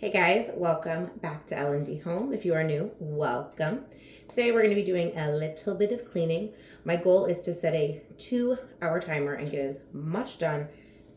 Hey guys, welcome back to L&D Home. If you are new, welcome. Today we're going to be doing a little bit of cleaning. My goal is to set a 2-hour timer and get as much done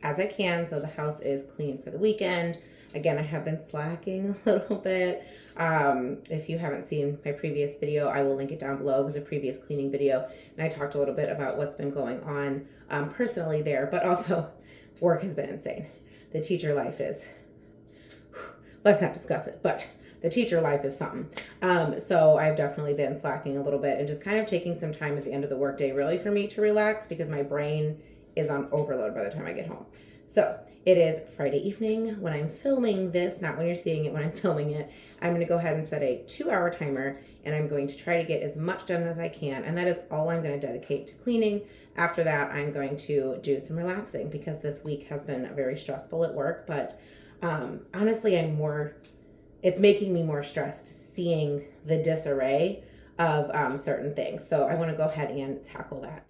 as I can so the house is clean for the weekend. Again, I have been slacking a little bit. If you haven't seen my previous video, I will link it down below. It was a previous cleaning video, and I talked a little bit about what's been going on personally there, but also work has been insane. The teacher life is... Let's not discuss it, but the teacher life is something. So I've definitely been slacking a little bit and just kind of taking some time at the end of the workday really for me to relax because my brain is on overload by the time I get home. So it is Friday evening when I'm filming this, not when you're seeing it, when I'm filming it. I'm going to go ahead and set a 2-hour timer, and I'm going to try to get as much done as I can. And that is all I'm going to dedicate to cleaning. After that, I'm going to do some relaxing because this week has been very stressful at work, but honestly, it's making me more stressed seeing the disarray of certain things. So I want to go ahead and tackle that.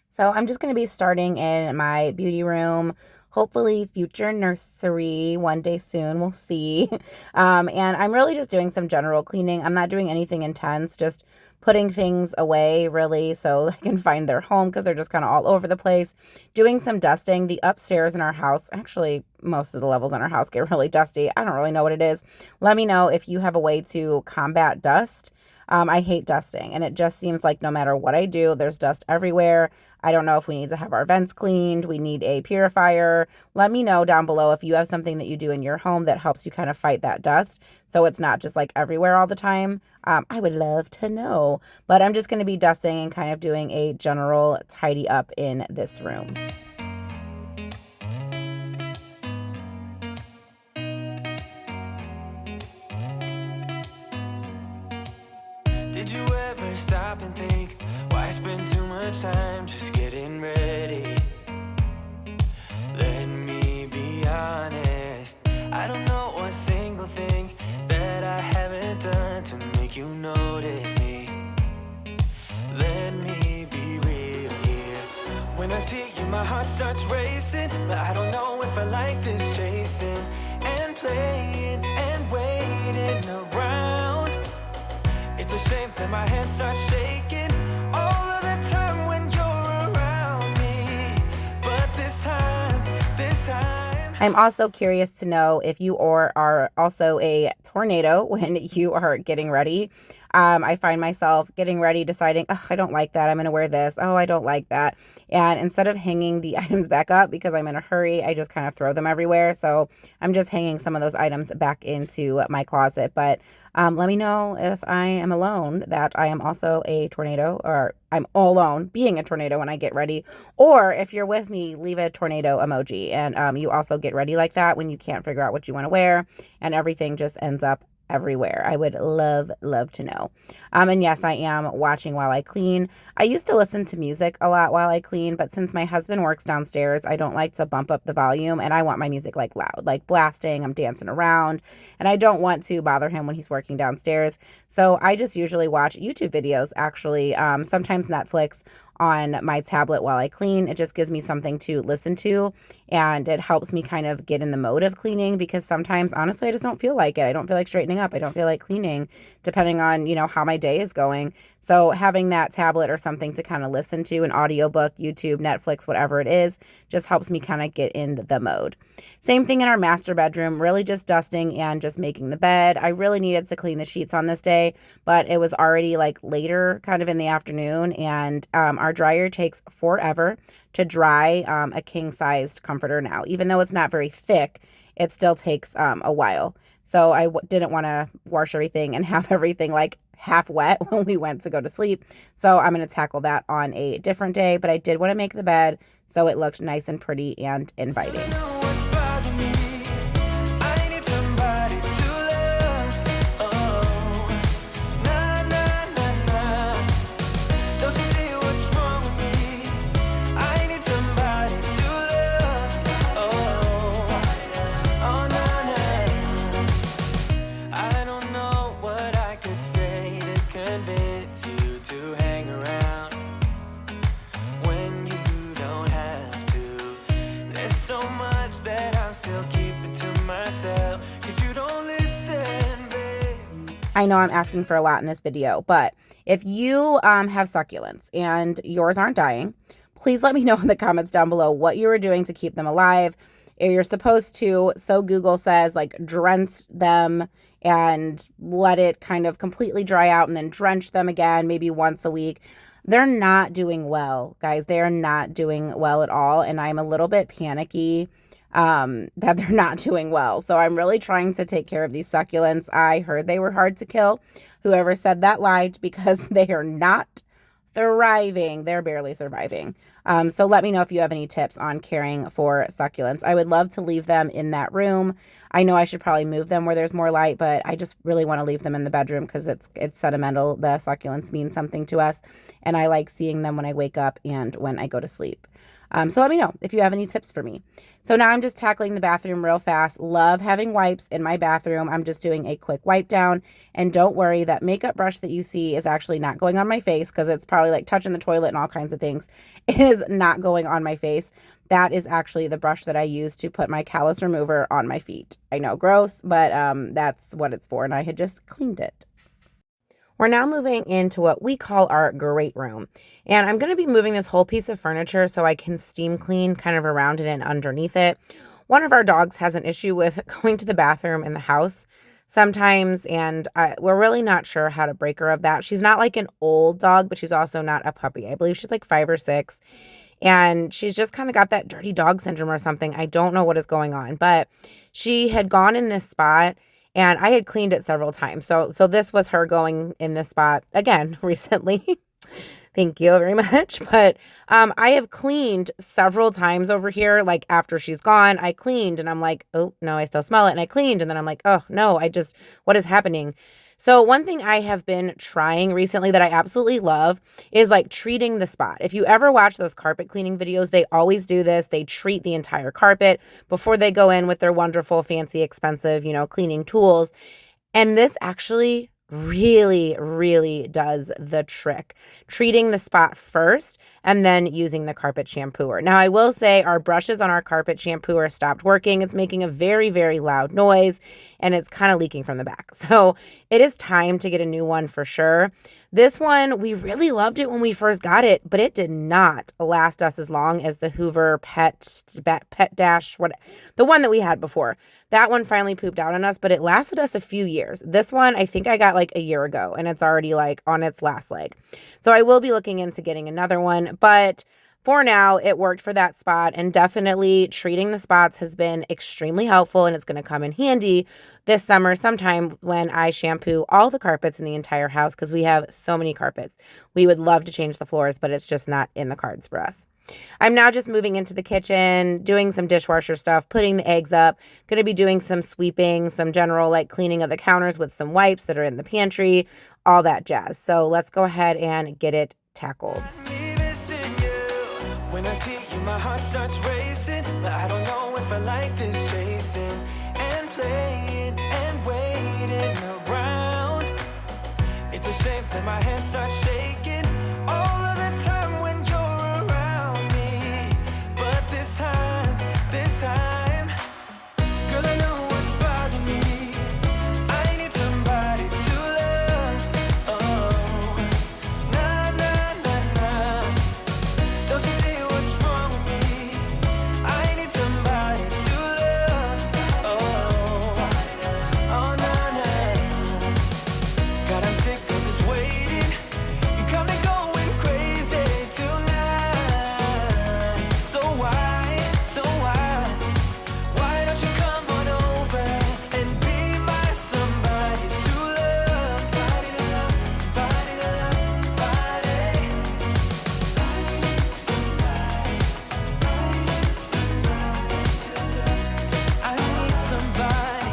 So I'm just going to be starting in my beauty room, hopefully future nursery one day soon. We'll see. And I'm really just doing some general cleaning. I'm not doing anything intense, just putting things away really so I can find their home because they're just kind of all over the place. Doing some dusting. The upstairs in our house, actually most of the levels in our house get really dusty. I don't really know what it is. Let me know if you have a way to combat dust. I hate dusting, and it just seems like no matter what I do, there's dust everywhere. I don't know if we need to have our vents cleaned. We need a purifier. Let me know down below if you have something that you do in your home that helps you kind of fight that dust so it's not just like everywhere all the time. I would love to know, but I'm just going to be dusting and kind of doing a general tidy up in this room. Did you ever stop and think, why spend too much time just getting ready? Let me be honest, I don't know a single thing that I haven't done to make you notice me. Let me be real here. When I see you, my heart starts racing, but I don't know if I like this chasing and playing and waiting around. It's a shame that my hands start shaking all of the time when you're around me. But this time. I'm also curious to know if you are also a tornado when you are getting ready. I find myself getting ready, deciding, oh, I don't like that. I'm going to wear this. Oh, I don't like that. And instead of hanging the items back up because I'm in a hurry, I just kind of throw them everywhere. So I'm just hanging some of those items back into my closet. But let me know if I am alone, that I am also a tornado, or I'm all alone being a tornado when I get ready. Or if you're with me, leave a tornado emoji. And you also get ready like that when you can't figure out what you want to wear and everything just ends up everywhere. I would love to know. And yes, I am watching while I clean. I used to listen to music a lot while I clean, but since my husband works downstairs, I don't like to bump up the volume, and I want my music like loud, like blasting. I'm dancing around, and I don't want to bother him when he's working downstairs. So I just usually watch YouTube videos, actually, sometimes Netflix on my tablet while I clean. It just gives me something to listen to, and it helps me kind of get in the mode of cleaning because sometimes, honestly, I just don't feel like it. I don't feel like straightening up. I don't feel like cleaning, depending on, how my day is going. So having that tablet or something to kind of listen to, an audiobook, YouTube, Netflix, whatever it is, just helps me kind of get in the mode. Same thing in our master bedroom, really just dusting and just making the bed. I really needed to clean the sheets on this day, but it was already like later kind of in the afternoon, and our dryer takes forever to dry a king-sized comforter now. Even though it's not very thick, it still takes a while. So I didn't want to wash everything and have everything like half wet when we went to go to sleep. So I'm going to tackle that on a different day, but I did want to make the bed so it looked nice and pretty and inviting. So much I know I'm asking for a lot in this video, but if you have succulents and yours aren't dying, please let me know in the comments down below what you were doing to keep them alive. You're supposed to, so Google says, like drench them and let it kind of completely dry out and then drench them again, maybe once a week. They're not doing well, guys. They are not doing well at all. And I'm a little bit panicky that they're not doing well. So I'm really trying to take care of these succulents. I heard they were hard to kill. Whoever said that lied, because they are not thriving. They're barely surviving. So let me know if you have any tips on caring for succulents. I would love to leave them in that room. I know I should probably move them where there's more light, but I just really want to leave them in the bedroom because it's sentimental. The succulents mean something to us, and I like seeing them when I wake up and when I go to sleep. So let me know if you have any tips for me. So now I'm just tackling the bathroom real fast. Love having wipes in my bathroom. I'm just doing a quick wipe down. And don't worry, that makeup brush that you see is actually not going on my face because it's probably like touching the toilet and all kinds of things. It is not going on my face. That is actually the brush that I use to put my callus remover on my feet. I know, gross, but that's what it's for. And I had just cleaned it. We're now moving into what we call our great room. And I'm going to be moving this whole piece of furniture so I can steam clean kind of around it and underneath it. One of our dogs has an issue with going to the bathroom in the house sometimes, and we're really not sure how to break her of that. She's not like an old dog, but she's also not a puppy. I believe she's like 5 or 6. And she's just kind of got that dirty dog syndrome or something. I don't know what is going on, but she had gone in this spot and I had cleaned it several times. So this was her going in this spot again recently. Thank you very much. But I have cleaned several times over here. Like after she's gone, I cleaned and I'm like, oh no, I still smell it. And I cleaned and then I'm like, oh no, what is happening? So one thing I have been trying recently that I absolutely love is like treating the spot. If you ever watch those carpet cleaning videos, they always do this. They treat the entire carpet before they go in with their wonderful, fancy, expensive, cleaning tools. And this actually really, really does the trick. Treating the spot first and then using the carpet shampooer. Now, I will say our brushes on our carpet shampooer stopped working. It's making a very, very loud noise and it's kind of leaking from the back. So it is time to get a new one for sure. This one, we really loved it when we first got it, but it did not last us as long as the Hoover Pet Dash, the one that we had before. That one finally pooped out on us, but it lasted us a few years. This one, I think I got like a year ago, and it's already like on its last leg. So I will be looking into getting another one, but for now, it worked for that spot, and definitely treating the spots has been extremely helpful, and it's going to come in handy this summer sometime when I shampoo all the carpets in the entire house because we have so many carpets. We would love to change the floors, but it's just not in the cards for us. I'm now just moving into the kitchen, doing some dishwasher stuff, putting the eggs up, going to be doing some sweeping, some general like cleaning of the counters with some wipes that are in the pantry, all that jazz. So let's go ahead and get it tackled. When I see you, my heart starts racing, but I don't know if I like this chasing and playing and waiting around. It's a shame that my hands start shaking all of the time when you're around me. But this time, girl, I know what's bothering me. I need somebody to love. Oh, nah, nah, nah, nah. Don't you see what's wrong with me? I need somebody to love. Oh, oh, nah, nah. God, I'm sick of this waiting. You got me going crazy tonight. So why don't you come on over and be my somebody to love? Somebody to love, somebody to love, somebody. I need somebody to love. I need somebody.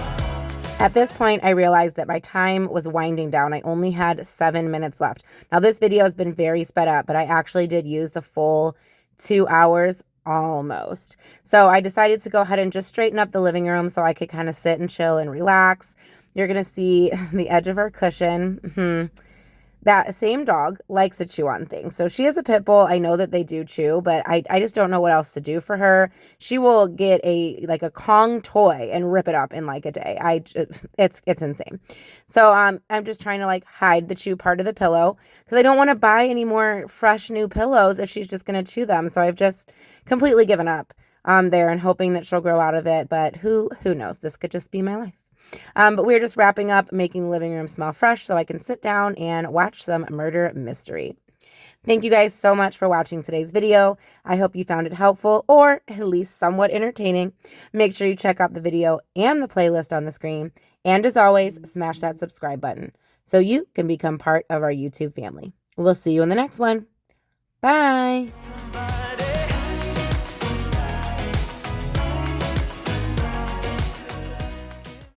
At this point, I realized that my time was winding down. I only had 7 minutes left. Now, this video has been very sped up, but I actually did use the full 2 hours almost. So I decided to go ahead and just straighten up the living room so I could kind of sit and chill and relax. You're going to see the edge of our cushion. that same dog likes to chew on things. So she is a pit bull. I know that they do chew, but I just don't know what else to do for her. She will get a Kong toy and rip it up in like a day. It's insane. So I'm just trying to like hide the chew part of the pillow because I don't want to buy any more fresh new pillows if she's just going to chew them. So I've just completely given up there and hoping that she'll grow out of it. But who knows? This could just be my life. But we're just wrapping up, making the living room smell fresh so I can sit down and watch some murder mystery. Thank you guys so much for watching today's video. I hope you found it helpful or at least somewhat entertaining. Make sure you check out the video and the playlist on the screen. And as always, smash that subscribe button so you can become part of our YouTube family. We'll see you in the next one. Bye.